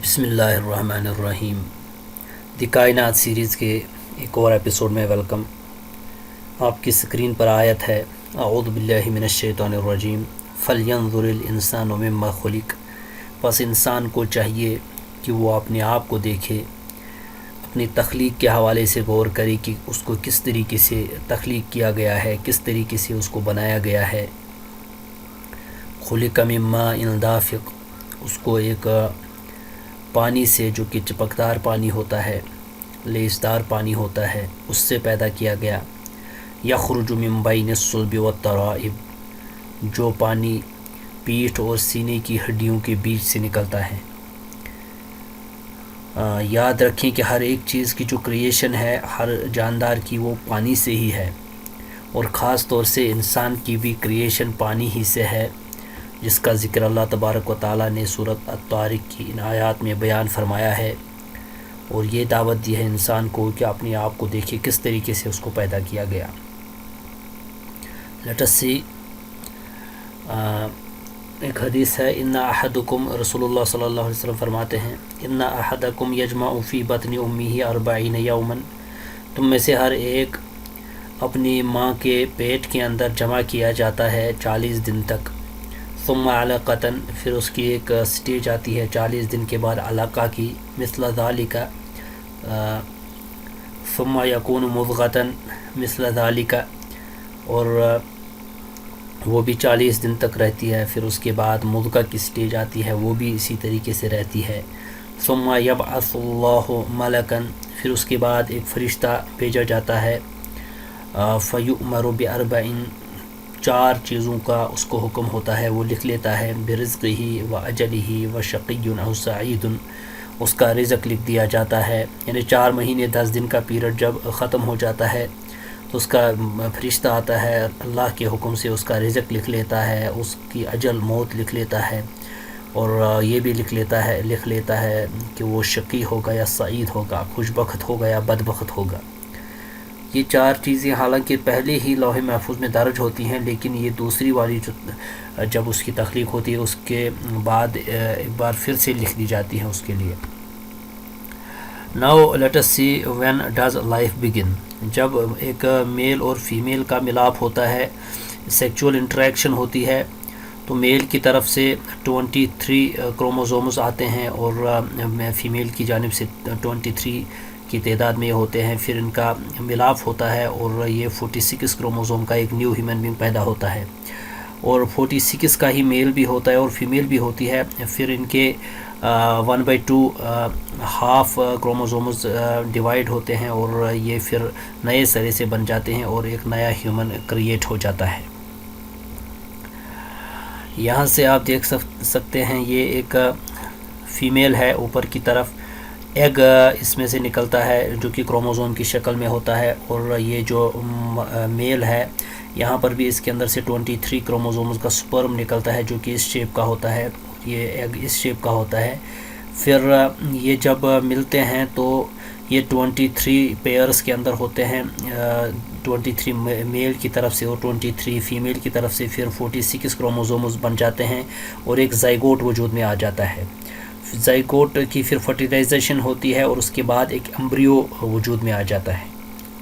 بسم اللہ الرحمن الرحیم۔ دی کائنات سیریز کے ایک اور ایپیسوڈ میں ویلکم۔ آپ کی سکرین پر آیت ہے اعوذ باللہ من الشیطان الرجیم فلینظر الانسان مما خلق۔ پس انسان کو چاہیے کہ وہ اپنے آپ کو دیکھے، اپنی تخلیق کے حوالے سے غور کرے کہ اس کو کس طریقے سے تخلیق کیا گیا ہے، کس طریقے سے اس کو بنایا گیا ہے۔ خلق من ماء دافق، اس کو ایک پانی سے جو کہ چپکدار پانی ہوتا ہے، لیسدار پانی ہوتا ہے، اس سے پیدا کیا گیا۔ یخرج من بین الصلب والترائب، جو پانی پیٹھ اور سینے کی ہڈیوں کے بیچ سے نکلتا ہے۔ یاد رکھیں کہ ہر ایک چیز کی جو کریشن ہے، ہر جاندار کی، وہ پانی سے ہی ہے، اور خاص طور سے انسان کی بھی کریشن پانی ہی سے ہے، جس کا ذکر اللہ تبارک و تعالیٰ نے سورۃ الطارق کی ان آیات میں بیان فرمایا ہے، اور یہ دعوت دی ہے انسان کو کہ اپنے آپ کو دیکھے کس طریقے سے اس کو پیدا کیا گیا۔ لیٹ اس سی، ایک حدیث ہے، ان احدکم، رسول اللہ صلی اللہ علیہ وسلم فرماتے ہیں، ان احدکم یجمع فی بطن امہ 40 یوما، تم میں سے ہر ایک اپنی ماں کے پیٹ کے اندر جمع کیا جاتا ہے 40 دن تک۔ ثم علقۃ، پھر اس کی ایک سٹیج آتی ہے 40 دن کے بعد علقہ کی، مثل ذالک، ثم یکون مضغۃ مثل ذالک، اور وہ بھی 40 دن تک رہتی ہے۔ پھر اس کے بعد مضغہ کی سٹیج آتی ہے، وہ بھی اسی طریقے سے رہتی ہے۔ ثم یبعث اللہ ملکا، پھر اس کے بعد ایک فرشتہ بھیجا جاتا ہے، فیؤمر باربع، 4 چیزوں کا اس کو حکم ہوتا ہے، وہ لکھ لیتا ہے، برزقہ و اجلہ و شقی او سعید، اس کا رزق لکھ دیا جاتا ہے۔ یعنی 4 مہینے 10 دن کا پیریڈ جب ختم ہو جاتا ہے تو اس کا فرشتہ آتا ہے، اللہ کے حکم سے اس کا رزق لکھ لیتا ہے، اس کی اجل موت لکھ لیتا ہے، اور یہ بھی لکھ لیتا ہے کہ وہ شقی ہوگا یا سعید ہوگا، خوش بخت ہوگا یا بدبخت ہوگا۔ یہ 4 چیزیں حالانکہ پہلے ہی لوح محفوظ میں درج ہوتی ہیں، لیکن یہ دوسری والی جب اس کی تخلیق ہوتی ہے اس کے بعد ایک بار پھر سے لکھ دی جاتی ہے اس کے لیے۔ Now let us see when does life begin۔ جب ایک میل اور فیمیل کا ملاپ ہوتا ہے، سیکچول انٹریکشن ہوتی ہے، تو میل کی طرف سے 23 کروموزومز آتے ہیں، اور فیمیل کی جانب سے 23 کی تعداد میں ہوتے ہیں۔ پھر ان کا ملاپ ہوتا ہے، اور یہ 46 کروموزوم کا ایک نیو ہیومن بینگ پیدا ہوتا ہے، اور 46 کا ہی میل بھی ہوتا ہے اور فیمیل بھی ہوتی ہے۔ پھر ان کے 1/2 ہاف کروموزومز ڈیوائیڈ ہوتے ہیں، اور یہ پھر نئے سرے سے بن جاتے ہیں، اور ایک نیا ہیومن کریٹ ہو جاتا ہے۔ یہاں سے آپ دیکھ سکتے ہیں، یہ ایک فیمیل ہے، اوپر کی طرف ایگ اس میں سے نکلتا ہے جو کہ کروموزوم کی شکل میں ہوتا ہے، اور یہ جو میل ہے یہاں پر بھی اس کے اندر سے 23 کروموزومز کا سپرم نکلتا ہے جو کہ اس شیپ کا ہوتا ہے، یہ ایگ اس شیپ کا ہوتا ہے۔ پھر یہ جب ملتے ہیں تو یہ 23 پیئرز کے اندر ہوتے ہیں، 23 میل کی طرف سے اور 23 فیمیل کی طرف سے، پھر 46 کروموزومز بن جاتے ہیں، اور ایک زائگوٹ وجود میں آ جاتا ہے۔ زائگوٹ کی پھر فرٹیلائزیشن ہوتی ہے، اور اس کے بعد ایک ایمبریو وجود میں آ جاتا ہے۔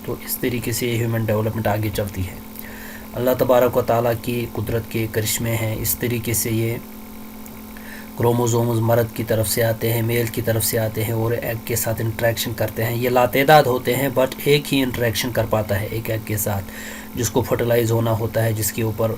تو اس طریقے سے یہ ہیومن ڈیولپمنٹ آگے چلتی ہے۔ اللہ تبارک و تعالیٰ کی قدرت کے کرشمے ہیں، اس طریقے سے یہ کروموزومز مرد کی طرف سے آتے ہیں، میل کی طرف سے آتے ہیں، اور ایگ کے ساتھ انٹریکشن کرتے ہیں۔ یہ لاتعداد ہوتے ہیں، بٹ ایک ہی انٹریکشن کر پاتا ہے ایک ایگ کے ساتھ، جس کو فرٹیلائز ہونا ہوتا ہے، جس کے اوپر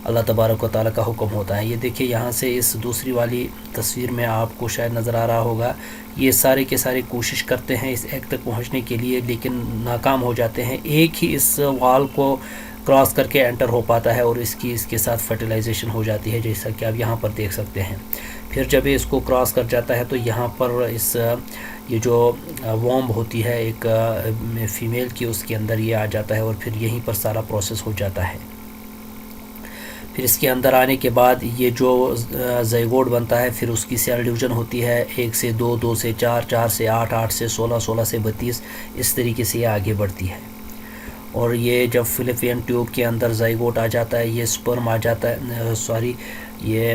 اللہ تبارک و تعالیٰ کا حکم ہوتا ہے۔ یہ دیکھیں، یہاں سے اس دوسری والی تصویر میں آپ کو شاید نظر آ رہا ہوگا، یہ سارے کے سارے کوشش کرتے ہیں اس ایگ تک پہنچنے کے لیے، لیکن ناکام ہو جاتے ہیں۔ ایک ہی اس وال کو کراس کر کے انٹر ہو پاتا ہے، اور اس کے ساتھ فرٹیلائزیشن ہو جاتی ہے، جیسا کہ آپ یہاں پر دیکھ سکتے ہیں۔ پھر جب یہ اس کو کراس کر جاتا ہے تو یہاں پر یہ جو وومب ہوتی ہے ایک فیمیل کی، اس کے اندر یہ آ جاتا ہے، اور پھر یہیں پر سارا پروسیس ہو جاتا ہے۔ پھر اس کے اندر آنے کے بعد یہ جو زائگوٹ بنتا ہے، پھر اس کی سیل ڈویژن ہوتی ہے، 1 سے 2، 2 سے 4، 4 سے 8، 8 سے 16، 16 سے 32، اس طریقے سے یہ آگے بڑھتی ہے۔ اور یہ جب فلیپین ٹیوب کے اندر زائگوٹ آ جاتا ہے، یہ سپرم آ جاتا ہے، یہ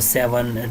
7,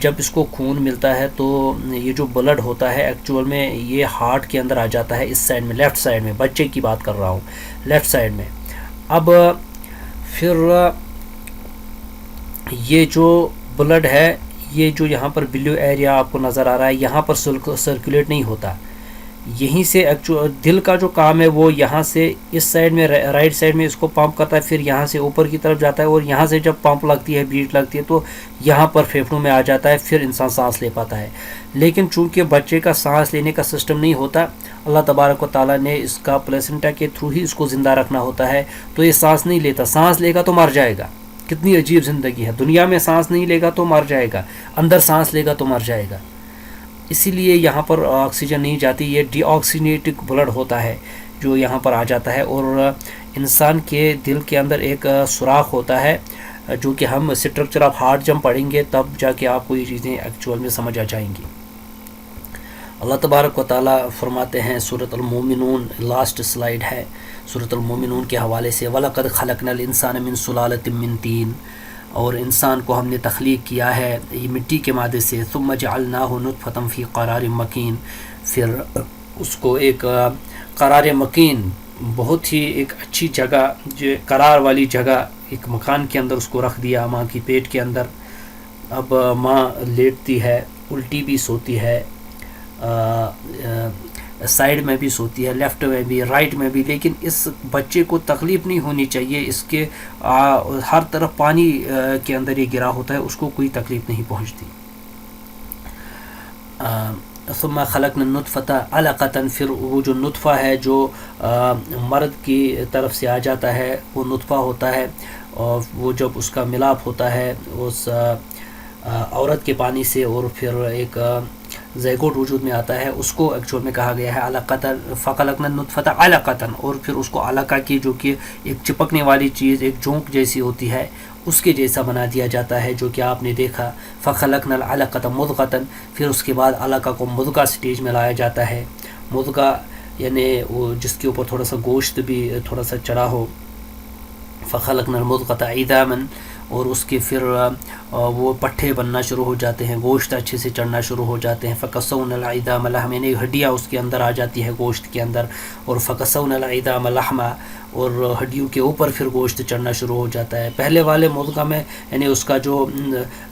جب اس کو خون ملتا ہے تو یہ جو بلڈ ہوتا ہے ایکچول میں یہ ہارٹ کے اندر آ جاتا ہے، اس سائڈ میں، لیفٹ سائڈ میں، بچے کی بات کر رہا ہوں، لیفٹ سائڈ میں۔ اب پھر یہ جو بلڈ ہے، یہ جو یہاں پر بلیو ایریا آپ کو نظر آ رہا ہے، یہاں پر سرکولیٹ نہیں ہوتا، یہیں سے ایکچول دل کا جو کام ہے وہ یہاں سے اس سائڈ میں رائٹ سائڈ میں اس کو پمپ کرتا ہے، پھر یہاں سے اوپر کی طرف جاتا ہے، اور یہاں سے جب پمپ لگتی ہے، بیٹ لگتی ہے، تو یہاں پر پھیپھڑوں میں آ جاتا ہے، پھر انسان سانس لے پاتا ہے۔ لیکن چونکہ بچے کا سانس لینے کا سسٹم نہیں ہوتا، اللہ تبارک و تعالیٰ نے اس کا پلیسنٹا کے تھرو ہی اس کو زندہ رکھنا ہوتا ہے، تو یہ سانس نہیں لیتا، سانس لے گا تو مر جائے گا۔ کتنی عجیب زندگی ہے، دنیا میں سانس نہیں لے گا تو مر جائے گا، اندر سانس لے گا تو مر جائے گا۔ اسی لیے یہاں پر آکسیجن نہیں جاتی، یہ ڈی آکسیجنیٹڈ بلڈ ہوتا ہے جو یہاں پر آ جاتا ہے، اور انسان کے دل کے اندر ایک سوراخ ہوتا ہے، جو کہ ہم اسٹرکچر آف ہارٹ جب پڑھیں گے تب جا کے آپ کو یہ چیزیں ایکچوئل میں سمجھ آ جائیں گی۔ اللہ تبارک و تعالیٰ فرماتے ہیں سورۃ المومنون، لاسٹ سلائیڈ ہے سورۃ المومنون کے حوالے سے، وَلَقَدْ خَلَقْنَا الْإِنسَانَ مِنْ سُلَالَةٍ مِّن طِينٍ، اور انسان کو ہم نے تخلیق کیا ہے یہ مٹی کے مادے سے، ثُمَّ جَعَلْنَاهُ نُطْفَةً فِي قَرَارٍ مَّكِينٍ، پھر اس کو ایک قرار مکین، بہت ہی ایک اچھی جگہ، جو قرار والی جگہ، ایک مکان کے اندر اس کو رکھ دیا، ماں کی پیٹ کے اندر۔ اب ماں لیٹتی ہے، الٹی بھی سوتی ہے، سائیڈ میں بھی سوتی ہے، لیفٹ میں بھی، رائٹ میں بھی، لیکن اس بچے کو تکلیف نہیں ہونی چاہیے، اس کے ہر طرف پانی کے اندر یہ گرا ہوتا ہے، اس کو کوئی تکلیف نہیں پہنچتی۔ ثم خلقنا النطفة علقة، پھر وہ جو نطفہ ہے جو مرد کی طرف سے آ جاتا ہے، وہ نطفہ ہوتا ہے، اور وہ جب اس کا ملاپ ہوتا ہے اس عورت کے پانی سے، اور پھر ایک زیگوٹ وجود میں آتا ہے، اس کو ایکچوئل میں کہا گیا ہے علقۃ، فخلقنا النطفۃ علقۃ، اور پھر اس کو علقہ کی، جو کہ ایک چپکنے والی چیز، ایک جونک جیسی ہوتی ہے، اس کے جیسا بنا دیا جاتا ہے، جو کہ آپ نے دیکھا فخلقنا العلقۃ مضغۃ، پھر اس کے بعد علقہ کو مضغہ سٹیج میں لایا جاتا ہے۔ مضغہ یعنی وہ جس کے اوپر تھوڑا سا گوشت بھی تھوڑا سا چڑھا ہو، فخلقنا المضغۃ عظاما، اور اس کے پھر وہ پٹھے بننا شروع ہو جاتے ہیں، گوشت اچھے سے چڑھنا شروع ہو جاتے ہیں، فکسونا العظام لحما، یعنی ہڈیاں اس کے اندر آ جاتی ہے گوشت کے اندر، اور فکسونا العظام لحما، اور ہڈیوں کے اوپر پھر گوشت چڑھنا شروع ہو جاتا ہے۔ پہلے والے مضغہ میں یعنی اس کا جو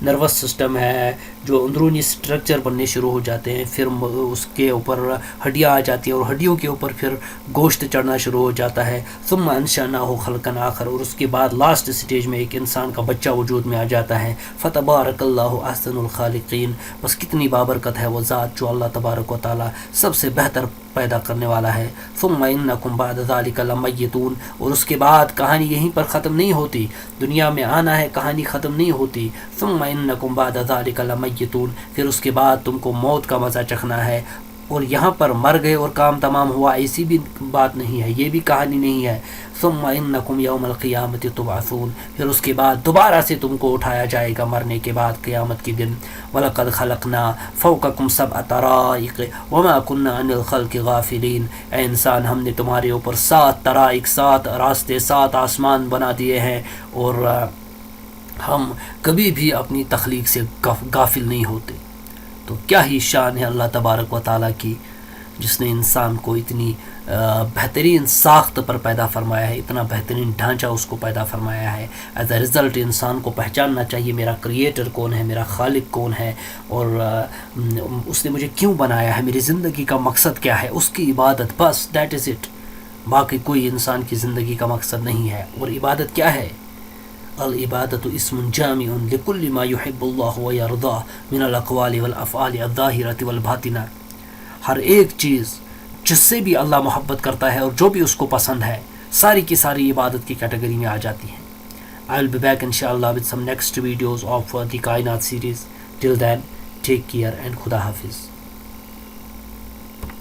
نروس سسٹم ہے، جو اندرونی سٹرکچر بننے شروع ہو جاتے ہیں، پھر اس کے اوپر ہڈیاں آ جاتی ہیں، اور ہڈیوں کے اوپر پھر گوشت چڑھنا شروع ہو جاتا ہے۔ ثم انشأناه خلقا آخر، اور اس کے بعد لاسٹ سٹیج میں ایک انسان کا بچہ وجود میں آ جاتا ہے۔ فتبارک اللہ احسن الخالقین، بس کتنی بابرکت ہے وہ ذات جو اللہ تبارک و تعالی سب سے بہتر پیدا کرنے والا ہے۔ ثم انکم بعد ذلک لمیتون، اور اس کے بعد کہانی یہیں پر ختم نہیں ہوتی، دنیا میں آنا ہے، کہانی ختم نہیں ہوتی۔ ثم انکم بعد ذلک لمیتون، پھر اس کے بعد تم کو موت کا مزہ چکھنا ہے، اور یہاں پر مر گئے اور کام تمام ہوا، ایسی بھی بات نہیں ہے، یہ بھی کہانی نہیں ہے۔ ثم انکم یوم القیامت تبعثون، پھر اس کے بعد دوبارہ سے تم کو اٹھایا جائے گا مرنے کے بعد قیامت کے دن۔ وَلَقَدْ خَلَقْنَا فَوْقَكُمْ سَبْعَ طَرَائِقَ وَمَا كُنَّا عَنِ الْخَلْقِ غَافِلِينَ، اے انسان ہم نے تمہارے اوپر 7 طرائق، 7 راستے، 7 آسمان بنا دیے ہیں، اور ہم کبھی بھی اپنی تخلیق سے غافل نہیں ہوتے۔ تو کیا ہی شان ہے اللہ تبارک و تعالیٰ کی، جس نے انسان کو اتنی بہترین ساخت پر پیدا فرمایا ہے، اتنا بہترین ڈھانچہ اس کو پیدا فرمایا ہے۔ ایز اے رزلٹ انسان کو پہچاننا چاہیے میرا کریٹر کون ہے، میرا خالق کون ہے، اور اس نے مجھے کیوں بنایا ہے، میری زندگی کا مقصد کیا ہے، اس کی عبادت، بس دیٹ از اٹ، باقی کوئی انسان کی زندگی کا مقصد نہیں ہے۔ اور عبادت کیا ہے؟ العبادت اسم جامع لکل ما یحب اللہ ویرضاہ من الاقوال والافعال الظاہرۃ والباطنہ، ہر ایک چیز جس سے بھی اللہ محبت کرتا ہے اور جو بھی اس کو پسند ہے، ساری کی ساری عبادت کی کیٹیگری میں آ جاتی ہیں۔ I will be back inshallah with some next videos of the Kainat series. Till then, take care and Khuda Hafiz.